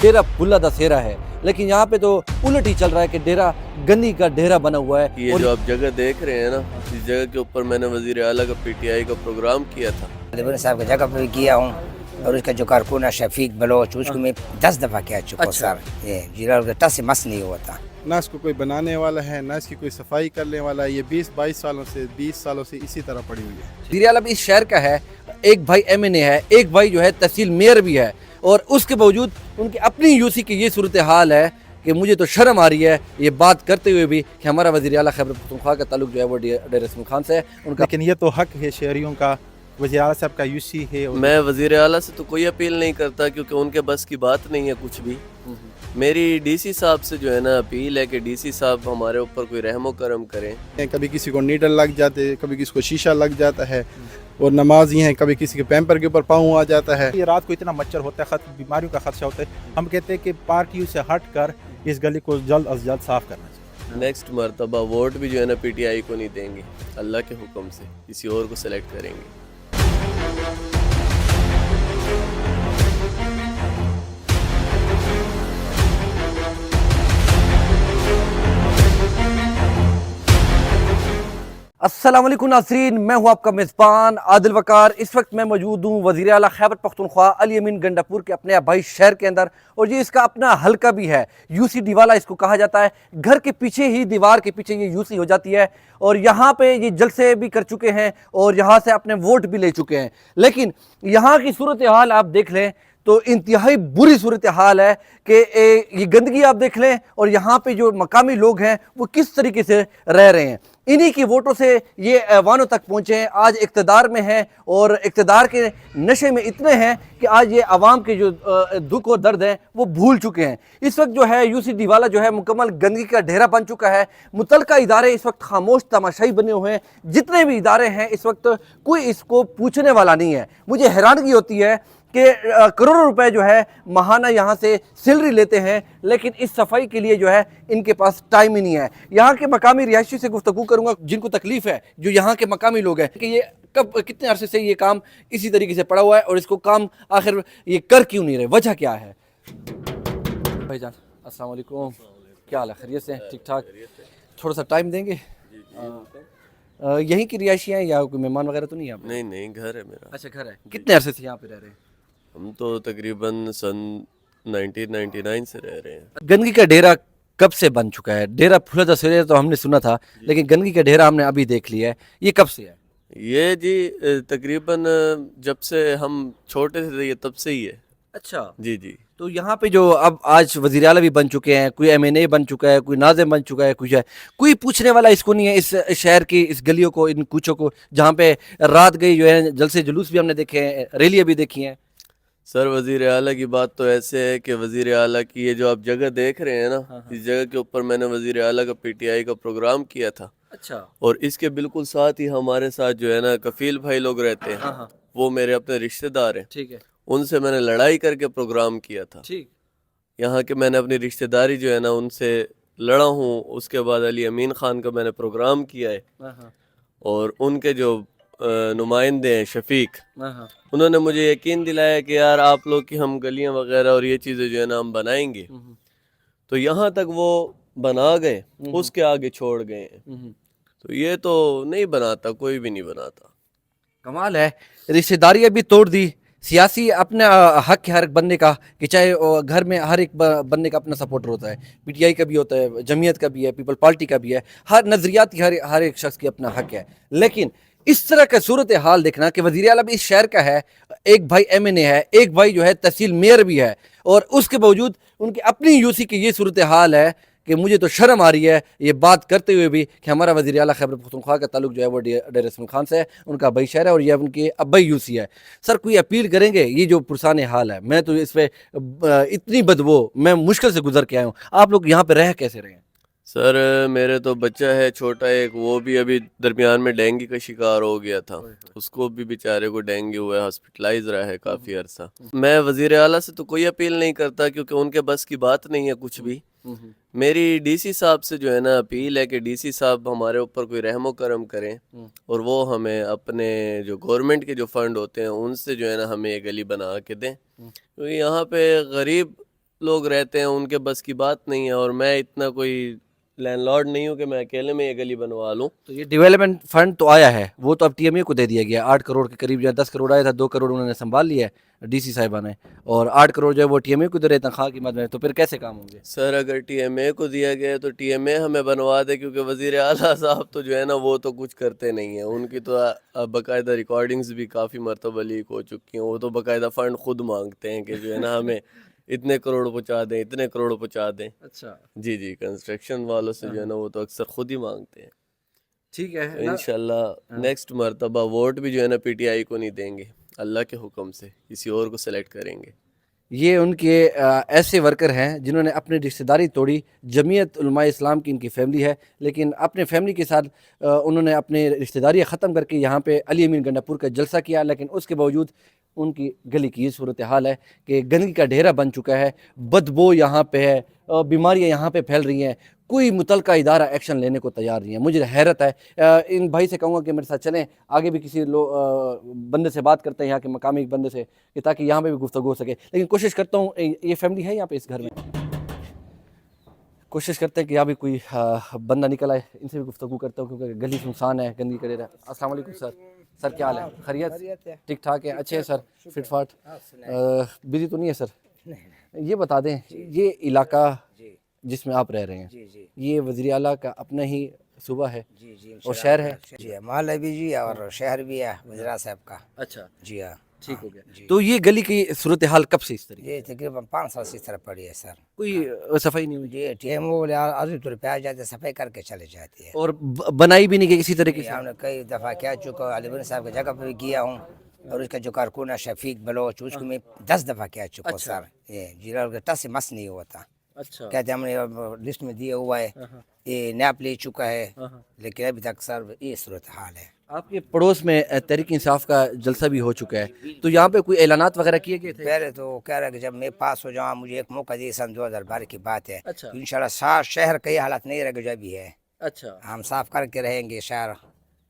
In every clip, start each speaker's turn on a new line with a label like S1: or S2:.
S1: डेरा फुल्ला दशहरा है, लेकिन यहाँ पे तो उलट ही चल रहा है कि डेरा गंदी का डेरा बना हुआ है।
S2: ये जो आप जगह देख रहे हैं ना, इस जगह के ऊपर मैंने वजीर आला का पीटीआई का प्रोग्राम किया था।
S3: देवर साहब की जगह पे भी किया हूँ और उसका जो कारकुन है शफीक बलोच, उसको मैं 10 दफ़ा कह चुका हूँ सर, ये जीरा टस से मस नहीं हुआ था।
S4: ना इसको कोई बनाने वाला है, ना इसकी कोई सफाई करने वाला है। ये 20-22 सालों से 20 सालों से इसी तरह पड़ी हुई है।
S1: वज़ीर आला भी इस शहर का है, एक भाई MNA है, एक भाई जो है तहसील मेयर भी है, और उसके बावजूद उनकी अपनी यूसी की ये सूरत हाल है कि मुझे तो शर्म आ रही है ये बात करते हुए भी कि हमारा वज़ीर आला खैबर पख्तूनख्वा का ताल्लुक जो है वो डेरा इस्माइल खान से है। उनका
S5: लेकिन ये तो हक है शहरियों का, वज़ीर आला साहब का यूसी है।
S2: मैं वजीर आला से तो कोई अपील नहीं करता क्योंकि उनके बस की बात नहीं है कुछ भी। मेरी डीसी साहब से जो है ना अपील है कि डीसी साहब हमारे ऊपर कोई रहमो करम करें।
S4: कभी किसी को नीडल लग जाते, कभी किसी को शीशा लग जाता है, और नमाजी हैं, कभी किसी के पैम्पर के ऊपर पाँव आ जाता है।
S5: ये रात को इतना मच्छर होता है, बीमारियों का खदशा होता है। हम कहते हैं कि पार्टियों से हट कर इस गली को जल्द अज जल्द साफ करना चाहिए।
S2: नेक्स्ट मरतबा वोट भी जो है ना पीटीआई को नहीं देंगे, अल्लाह के हुक्म से किसी और को सेलेक्ट करेंगे।
S1: अस्सलाम वालेकुम नाज़रीन, मैं हूं आपका मेज़बान आदिल वकार। इस वक्त मैं मौजूद हूं वज़ीर आला खैबर पख्तूनख्वा अली अमीन गंडापुर के अपने आबाई शहर के अंदर, और ये इसका अपना हल्का भी है। यूसी दीवाला इसको कहा जाता है। घर के पीछे ही, दीवार के पीछे ये यूसी हो जाती है, और यहाँ पे ये जलसे भी कर चुके हैं और यहाँ से अपने वोट भी ले चुके हैं। लेकिन यहाँ की सूरत हाल आप देख लें तो इंतहाई बुरी सूरत हाल है कि ये गंदगी आप देख लें, और यहाँ पे जो मकामी लोग हैं वो किस तरीके से रह रहे हैं। इन्हीं की वोटों से ये ऐवानों तक पहुँचे हैं, आज इक़्तिदार में हैं, और इक़्तिदार के नशे में इतने हैं कि आज ये आवाम के जो दुख और दर्द हैं वो भूल चुके हैं। इस वक्त जो है यूसी दीवाला जो है मुकम्मल गंदगी का ढेरा बन चुका है। मुतलका इदारे इस वक्त खामोश तमाशाई बने हुए हैं। जितने भी इदारे हैं इस वक्त कोई इसको पूछने वाला नहीं है। मुझे हैरानगी होती है कि करोड़ों रुपए जो है माहाना यहाँ से सैलरी लेते हैं, लेकिन इस सफाई के लिए जो है इनके पास टाइम ही नहीं है। यहाँ के मकामी रिहायशी से गुफ्तगू करूँगा जिनको तकलीफ़ है, जो यहाँ के मकामी लोग हैं, कि ये कितने अरसे से ये काम इसी तरीके से पड़ा हुआ है और इसको काम आखिर ये कर क्यों नहीं रहे, वजह क्या है। भाईजान अस्सलाम वालेकुम, क्या हाल है, खैरियत से? ठीक ठाक। थोड़ा सा टाइम देंगे? यहीं की रिहायशी हैं या कोई मेहमान वगैरह तो नहीं है?
S2: नहीं नहीं, घर है मेरा।
S1: अच्छा, घर है। कितने अरसे से यहाँ पे रह रहे हैं?
S2: हम तो तकरीबन सन 1999 से रह रहे हैं।
S1: गंदगी का डेरा कब से बन चुका है? डेरा फुल्ला दशहरा तो हमने सुना था, लेकिन गंदगी का डेरा हमने अभी देख लिया है। ये कब से है?
S2: ये जी तकरीबन जब से हम छोटे थे ये तब से ही है।
S1: अच्छा
S2: जी जी।
S1: तो यहाँ पे जो अब आज वज़ीर आला भी बन चुके हैं, कोई MNA बन चुका है, कोई नाज़िम बन चुका है, कुछ है, कोई पूछने वाला इसको नहीं है, इस शहर की इस गलियों को, इन कूचों को, जहाँ पे रात गई जो है जलसे जुलूस भी हमने देखे हैं, रैलियाँ भी देखी हैं।
S2: सर वजीर आला की बात तो ऐसे है कि वजीर आला की ये जो आप जगह देख रहे हैं ना, इस जगह के ऊपर मैंने वजीर आला का पीटीआई का प्रोग्राम किया था।
S1: अच्छा।
S2: और इसके बिल्कुल साथ ही हमारे साथ जो है ना कफील भाई लोग रहते हैं,
S1: हाँ।
S2: वो मेरे अपने रिश्तेदार हैं।
S1: ठीक है।
S2: उनसे मैंने लड़ाई करके प्रोग्राम किया था।
S1: ठीक।
S2: यहाँ के मैंने अपनी रिश्तेदारी जो है ना उनसे लड़ा हूँ। उसके बाद अली अमीन खान का मैंने प्रोग्राम किया है, और उनके जो नुमाइंदे हैं शफीक, उन्होंने मुझे यकीन दिलाया कि यार आप लोग की हम गलियां वगैरह और ये चीज़ें जो है ना हम बनाएंगे। तो यहाँ तक वो बना गए, उसके आगे छोड़ गए हैं। तो ये तो नहीं बनाता, कोई भी नहीं बनाता।
S1: कमाल है, रिश्तेदारियाँ भी तोड़ दी। सियासी अपना हक है हर एक बनने का, कि चाहे घर में हर एक बनने का अपना सपोर्टर होता है। PTI का भी होता है, जमीयत का भी है, पीपल पार्टी का भी है, हर नज़रियात की हर एक शख्स की अपना हक है। लेकिन इस तरह का सूरत हाल देखना कि वज़ीर आला भी इस शहर का है, एक भाई MNA है, एक भाई जो है तहसील मेयर भी है, और उसके बावजूद उनकी अपनी यूसी की ये सूरत हाल है कि मुझे तो शर्म आ रही है ये बात करते हुए भी कि हमारा वज़ीर आला खैबर पख्तूनख्वा का ताल्लुक जो है वो डेरा इस्माइल खान से है, उनका भाई शहर है, और ये उनकी अब्बाई यूसी है। सर कोई अपील करेंगे? ये जो पुरसान हाल है, मैं तो इस पर इतनी बदबू मैं मुश्किल से गुजर के आया हूँ, आप लोग यहाँ पे रह कैसे रहे हैं?
S2: सर मेरे तो बच्चा है छोटा एक, वो भी अभी दरमियान में डेंगू का शिकार हो गया था। उसको भी बेचारे को डेंगू हुआ है, हॉस्पिटलाइज रहा है काफ़ी अरसा। मैं वज़ीर आला से तो कोई अपील नहीं करता क्योंकि उनके बस की बात नहीं है कुछ भी। मेरी डीसी साहब से जो है ना अपील है कि डीसी साहब हमारे ऊपर कोई रहमो करम करें, और वो हमें अपने जो गवर्नमेंट के जो फंड होते हैं उनसे जो है ना हमें ये गली बना के दें। क्योंकि यहाँ पे गरीब लोग रहते हैं, उनके बस की बात नहीं है, और मैं इतना कोई लैंडलॉर्ड नहीं हूँ कि मैं अकेले में ये गली बनवा लूँ।
S1: तो ये डेवलपमेंट फंड तो आया है, वो तो अब टीएमए को दे दिया गया। 8 करोड़ के करीब, या 10 करोड़ आया था, 2 करोड़ उन्होंने संभाल लिया है डीसी साहिबा ने, और 8 करोड़ जो है वो टीएमए को दे रहे तनख्वाह की मद में। तो फिर कैसे काम होंगे?
S2: सर अगर टीएमए को दिया गया तो टीएमए हमें बनवा दे, क्योंकि वज़ीर आला साहब तो जो है ना वो तो कुछ करते नहीं हैं। उनकी तो बाकायदा रिकॉर्डिंग्स भी काफ़ी मरतबा लीक हो चुकी हैं। वो तो बाकायदा फ़ंड खुद मांगते हैं कि जो है ना हमें इतने करोड़ पहुँचा दें, इतने करोड़ पहुँचा दें।
S1: अच्छा,
S2: जी जी, कंस्ट्रक्शन वालों से जो है ना वो तो अक्सर खुद ही मांगते हैं।
S1: ठीक है ना?
S2: इंशाल्लाह नेक्स्ट मर्तबा वोट भी जो है ना पीटीआई को नहीं देंगे, अल्लाह के हुक्म से किसी और को सेलेक्ट करेंगे।
S1: ये उनके ऐसे वर्कर हैं जिन्होंने अपनी रिश्तेदारी तोड़ी। जमीयत उलमा इस्लाम की इनकी फैमिली है, लेकिन अपने फैमिली के साथ उन्होंने अपनी रिश्तेदारियाँ ख़त्म करके यहाँ पे अली अमीन गंडापुर का जलसा किया। लेकिन उसके बावजूद उनकी गली की ये सूरत हाल है कि गंदगी का ढेरा बन चुका है, बदबू यहाँ पे है, बीमारियाँ यहाँ पे फैल रही हैं। कोई मुतलका इदारा एक्शन लेने को तैयार नहीं है। मुझे हैरत है। इन भाई से कहूँगा कि मेरे साथ चलें, आगे भी किसी बंदे से बात करते हैं, यहाँ के मकामी बंदे से, कि ताकि यहाँ पे भी गुफ्तगू हो सके। लेकिन कोशिश करता हूँ, ये फैमिली है यहाँ पे इस घर में, कोशिश करते हैं कि यहाँ भी कोई बंदा निकल आए, इनसे भी गुफ्तगू करता हूँ, क्योंकि गली सुनसान है, गंदगी का ढेरा। अस्सलाम वालेकुम सर। सर क्या हाल है? खैरियत? ठीक ठाक है? अच्छे हैं सर, फिट फाट? बिजी तो नहीं है सर? ये बता दें, ये इलाका जिसमें आप रह रहे हैं, ये वज़ीर आला का अपना ही सूबा है और शहर है?
S3: जी, महल भी जी और शहर भी है वज़ीर साहब का।
S1: अच्छा,
S3: जी हाँ,
S1: ठीक हो गया। तो ये गली की सूरत हाल कब से इस तरीके?
S3: ये तकरीबन 5 साल से इस तरह पड़ी है सर।
S1: कोई सफाई नहीं हुई
S3: जी, टीएम वो आजू तौर पे आ जाते, सफाई करके चले जाती है।
S1: और बनाई भी नहीं गई किसी तरीके से?
S3: हमने कई दफ़ा कह चुका, अली साहब की जगह पर भी किया हूँ, और उसका जो कारकुन है शफीक बलोच, उसको मैं 10 दफ़ा कह चुका हूँ सर। ये जिला का टस से मस नहीं होता।
S1: अच्छा,
S3: कहते हमने लिस्ट में दिया हुआ है, ये नैप ले चुका है, लेकिन अभी तक सर ये सूरत हाल है।
S1: आपके पड़ोस में तहरीक इंसाफ का जलसा भी हो चुका है, तो यहाँ पे कोई ऐलानात वगैरह किए गए थे?
S3: पहले तो कह रहा है कि जब मैं पास हो जाऊँ, मुझे एक मौका दिए, सन 2012 की बात है।
S1: अच्छा।
S3: तो इंशाल्लाह शहर कई हालात नहीं रहेगा जो भी है,
S1: अच्छा,
S3: हम साफ करके रहेंगे शहर।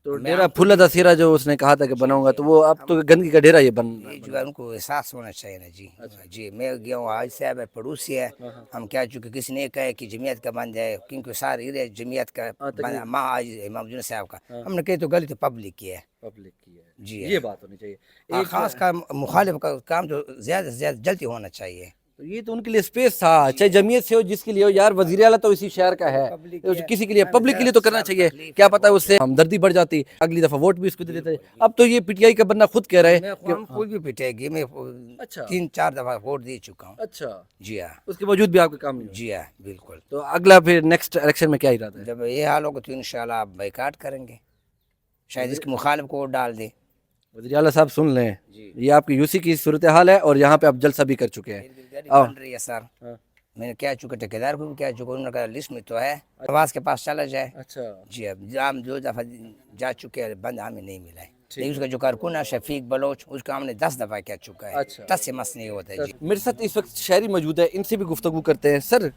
S1: तो डेरा फुल्ला दसीरा जो उसने कहा था कि बनाऊंगा, तो वो अब तो गंदगी का डेरा ये बन
S3: ये जो है उनको एहसास होना चाहिए ना जी। जी, मैं गया हूँ, आज साहब है, पड़ोसी है, हम क्या चुके, किसी ने कहा कि जमीयत का बंद है, क्योंकि सारे एरिया जमीयत का माँ आज इमाम जुन साहब का, हमने कही तो गलती पब्लिक की है।
S1: पब्लिक की है
S3: जी,
S1: ये बात होनी चाहिए।
S3: खास का मुखालिफ का काम तो ज्यादा से ज्यादा जल्दी होना चाहिए।
S1: तो ये तो उनके लिए स्पेस था, चाहे जमीयत से हो, जिसके लिए हो यार। वज़ीर आला तो इसी शहर का है, तो किसी के लिए, पब्लिक के लिए तो करना चाहिए। क्या पता है उससे हमदर्दी बढ़ जाती, अगली दफा वोट भी उसको दे देते। अब तो ये पीटीआई का बंदा खुद कह रहा है कि
S3: हम कोई भी पिटेगी, मैं
S1: अच्छा
S3: 3-4 दफा वोट दे चुका हूँ।
S1: अच्छा,
S3: जी हाँ,
S1: उसके बावजूद भी आपका काम नहीं हुआ।
S3: जी हाँ, बिल्कुल।
S1: तो अगला फिर नेक्स्ट इलेक्शन में क्या इरादा है?
S3: जब ये हाल होगा तो इंशाल्लाह आप बाइकाट करेंगे, शायद इसके मुखालिफ को वोट डाल दे।
S1: वज़ीर आला साहब सुन लें, ये आपकी यूसी की सूरत हाल है, और यहाँ पे आप जलसा भी कर चुके हैं।
S3: बन रही है सर, मैंने क्या चुका, ठेकेदार को भी क्या चुका, उन्होंने कहा लिस्ट में तो है, आवाज के पास चला जाए।
S1: अच्छा,
S3: जी, अब हम 2 दफा जा चुके हैं, बंद हमें नहीं मिला है। लेकिन उसका जो कारकुन है शफीक बलोच, उसका हमने 10 दफा कह चुका है।
S1: अच्छा।
S3: टस से मस नहीं होता है जी।
S1: मेरे साथ इस वक्त शहरी मौजूद है, इनसे भी गुफ्तगू करते हैं। सर,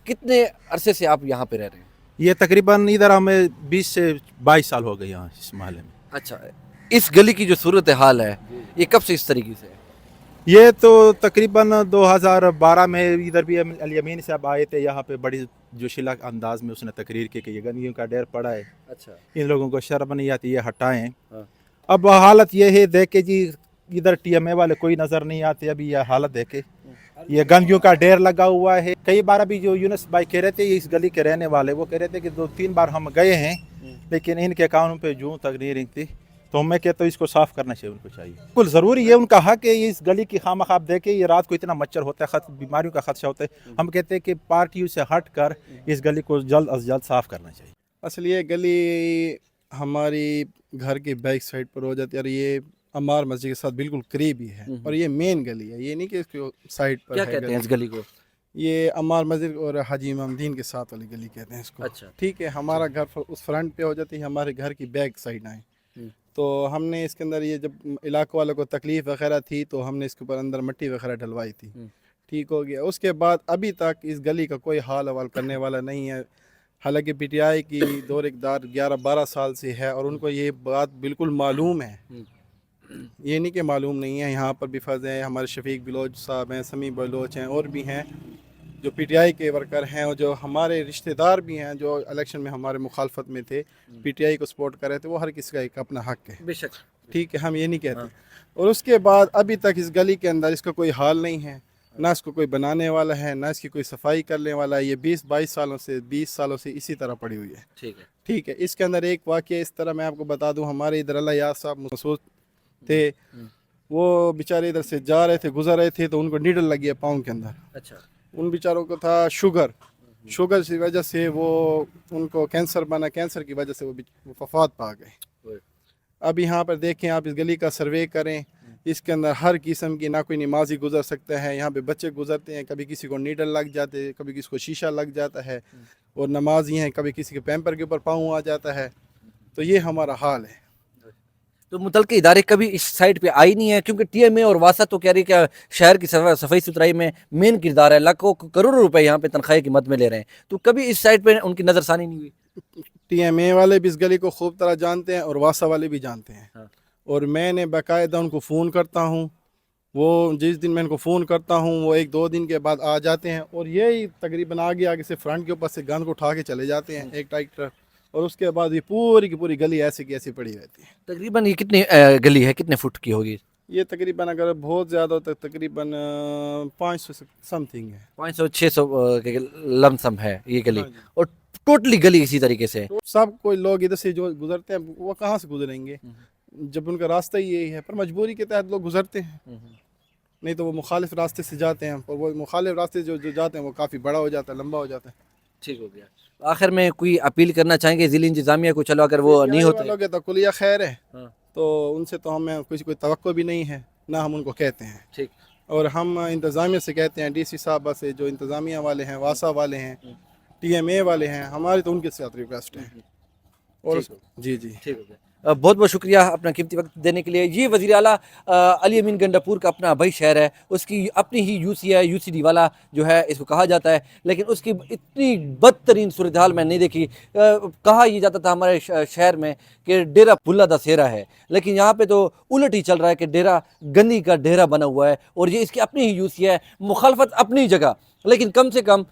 S1: कितने अरसे से आप यहाँ पे रह रहे हैं?
S5: ये तकरीबन इधर हमें 20 से 22 साल हो गए यहाँ इस महल में।
S1: अच्छा, इस गली की जो सूरत हाल है, ये कब से इस तरीके से है?
S5: ये तो तकरीबन 2012 में इधर भी अली अमीन साहब आए थे, यहाँ पे बड़ी जोशीला अंदाज में उसने तकरीर की कि ये गंदगियों का ढेर पड़ा है,
S1: अच्छा,
S5: इन लोगों को शर्म नहीं आती, ये हटाएं।
S1: हाँ।
S5: अब हालत ये है, देखे जी इधर टीएमए वाले कोई नज़र नहीं आते। अभी ये हालत देखे, ये गंदगियों का ढेर लगा हुआ है। कई बार अभी जो यूनुस भाई कह रहे थे, इस गली के रहने वाले, वो कह रहे थे कि 2-3 बार हम गए हैं, लेकिन इनके अकाउंट पे जूं तक नहीं रिंगती। तो मैं कहता हूँ इसको साफ़ करना चाहिए, उनको चाहिए। बिल्कुल ज़रूरी है उनका हक है। इस गली की खामखा आप देखें, ये रात को इतना मच्छर होता है, बीमारियों का खदशा होता है। हम कहते हैं कि पार्टियों से हट कर इस गली को जल्द अज जल्द साफ़ करना चाहिए।
S4: असल ये गली हमारी घर की बैक साइड पर हो जाती है, और ये अमार मस्जिद के साथ बिल्कुल करीब ही है, और ये मेन गली है, ये नहीं कि इसको साइड पर
S1: क्या
S4: है
S1: कहते हैं इस गली को?
S4: ये अमार मस्जिद और हाजी इमामुद्दीन के साथ वाली गली कहते हैं इसको।
S1: अच्छा,
S4: ठीक है, हमारा घर उस फ्रंट पे हो जाती है, हमारे घर की बैक साइड आए। तो हमने इसके अंदर ये जब इलाके वालों को तकलीफ़ वगैरह थी, तो हमने इसके ऊपर अंदर मिट्टी वगैरह डलवाई थी, ठीक हो गया। उसके बाद अभी तक इस गली का कोई हाल हवाल करने वाला नहीं है। हालांकि पीटीआई की दौर इक़्तिदार 11-12 साल से है, और उनको ये बात बिल्कुल मालूम है, ये नहीं कि मालूम नहीं है। यहाँ पर भी फर्ज हैं, हमारे शफीक बलोच साहब हैं, समी बलोच हैं, और भी हैं, जो पीटीआई के वर्कर हैं और जो हमारे रिश्तेदार भी हैं जो इलेक्शन में हमारे मुखालफत में थे, पीटीआई को सपोर्ट कर रहे थे, वो हर किसी का एक अपना हक है,
S1: बेशक।
S4: ठीक है, हम ये नहीं कहते। और उसके बाद अभी तक इस गली के अंदर इसका कोई हाल नहीं है, ना इसको कोई बनाने वाला है, ना इसकी कोई सफाई करने वाला है। ये 20 सालों से इसी तरह पड़ी हुई है,
S1: ठीक है।
S4: ठीक है। इसके अंदर एक वाक़या इस तरह मैं आपको बता दूं, हमारे इधर अल्लाह याद साहब मसूद थे, वो बेचारे इधर से जा रहे थे, गुजर रहे थे, तो उनको नीडल लगी है पाँव के अंदर।
S1: अच्छा।
S4: उन बेचारों को था शुगर की वजह से वो उनको कैंसर बना, कैंसर की वजह से वो वफात पा गए। अब यहाँ पर देखें आप, इस गली का सर्वे करें, इसके अंदर हर किस्म की, ना कोई नमाजी गुजर सकता है, यहाँ पे बच्चे गुजरते हैं, कभी किसी को नीडल लग जाते हैं, कभी किसी को शीशा लग जाता है, और नमाजी हैं, कभी किसी के पैम्पर के ऊपर पाँव आ जाता है। तो ये हमारा हाल है।
S1: तो मुतलके इदारे कभी इस साइड पे आई नहीं है, क्योंकि टीएमए और वासा तो कह रही है कि शहर की सफाई सुथराई में मेन किरदार है, लाखों करोड़ों रुपए यहाँ पे तनख्वाह की मद में ले रहे हैं, तो कभी इस साइड पे उनकी नज़रसानी नहीं हुई?
S4: टीएमए वाले भी इस गली को खूब तरह जानते हैं और वासा वाले भी जानते हैं।
S1: हाँ।
S4: और मैंने बाकायदा उनको फ़ोन करता हूँ, वो जिस दिन मैं उनको फ़ोन करता हूँ वो 1-2 दिन के बाद आ जाते हैं, और यही तकरीबन आगे से फ्रंट के ऊपर से गंद को उठा के चले जाते हैं एक ट्रैक्टर, और उसके बाद ये पूरी की पूरी गली ऐसी की ऐसी पड़ी रहती है।
S1: तकरीबन ये कितनी गली है, कितने फुट की होगी?
S4: ये तकरीबन अगर बहुत ज़्यादा हो तो तकरीबन 500 समथिंग है,
S1: 500-600 के लमसम है ये गली।
S4: हाँ जी।
S1: और टोटली गली इसी तरीके से है।
S4: तो सब कोई लोग इधर से जो गुजरते हैं वो कहाँ से गुजरेंगे, जब उनका रास्ता ही यही है, पर मजबूरी के तहत लोग गुजरते हैं, नहीं तो वो मुखालिफ रास्ते से जाते हैं, और वो मुखालिफ रास्ते जो जाते हैं वो काफ़ी बड़ा हो जाता है, लंबा हो जाता है।
S1: ठीक हो गया। आखिर में कोई अपील करना चाहेंगे ज़िली इंतज़ामिया को? चलो अगर वो नहीं होते
S4: लोग तो कुलिया खैर है,
S1: हाँ।
S4: तो उनसे तो हमें कोई तवक्को भी नहीं है, ना हम उनको कहते हैं।
S1: ठीक।
S4: और हम इंतज़ामिया से कहते हैं, डीसी साहबा से, जो इंतज़ामिया वाले हैं, वासा वाले हैं, टीएमए वाले हैं, हमारी तो उनके साथ रिक्वेस्ट है। और जी जी
S1: ठीक हो गया। बहुत बहुत शुक्रिया अपना कीमती वक्त देने के लिए। ये वज़ीर आला अली अमीन गंडापुर का अपना भाई शहर है, उसकी अपनी ही यूसी है, यूसी डीवाला जो है इसको कहा जाता है, लेकिन उसकी इतनी बदतरीन सूरत हाल मैंने नहीं देखी। कहा यह जाता था हमारे शहर में कि डेरा पुल्ला दा सेरा है, लेकिन यहाँ पे तो उलट ही चल रहा है कि डेरा गंदी का डेरा बना हुआ है, और ये इसकी अपनी ही यूसी है, मुखालफत अपनी जगह, लेकिन कम से कम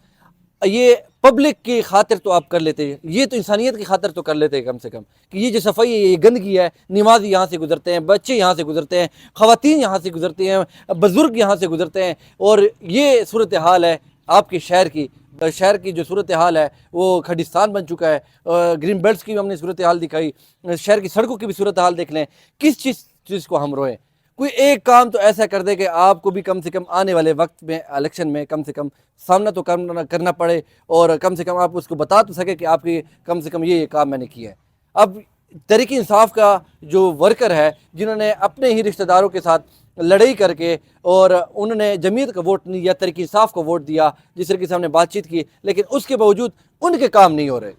S1: ये पब्लिक की खातिर तो आप कर लेते हैं, ये तो इंसानियत की खातिर तो कर लेते हैं कम से कम, कि ये जो सफाई है, ये गंदगी है, नमाजी यहाँ से गुजरते हैं, बच्चे यहाँ से गुजरते हैं, ख़वातीन यहाँ से गुजरती हैं, बुज़ुर्ग यहाँ से गुजरते हैं, और ये सूरत हाल है आपके शहर की जो सूरत हाल है वो खडिस्तान बन चुका है। ग्रीन बेल्ट्स की हमने सूरत हाल दिखाई, शहर की सड़कों की भी सूरत हाल देख लें। किस चीज़ को हम रोएं? कोई एक काम तो ऐसा कर दे कि आपको भी कम से कम आने वाले वक्त में इलेक्शन में कम से कम सामना तो करना पड़े, और कम से कम आप उसको बता तो सके कि आपकी कम से कम ये काम मैंने किया है। अब तहरीक इंसाफ का जो वर्कर है, जिन्होंने अपने ही रिश्तेदारों के साथ लड़ाई करके और उन्होंने जमीयत का वोट नहीं दिया, तहरीक इंसाफ को वोट दिया, जिस तरीके से हमने बातचीत की, लेकिन उसके बावजूद उनके काम नहीं हो रहे,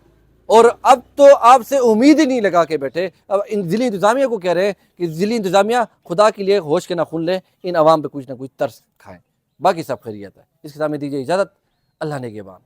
S1: और अब तो आपसे उम्मीद ही नहीं लगा के बैठे। अब इन ज़िली इंतज़ामिया को कह रहे हैं कि ज़िली इंतज़ामिया खुदा के लिए होश के नाखून ले, इन आवाम पे कुछ ना कुछ तरस खाएं, बाकी सब खैरियत है। इसके साथ में दीजिए इजाज़त। अल्लाह ने के बाद।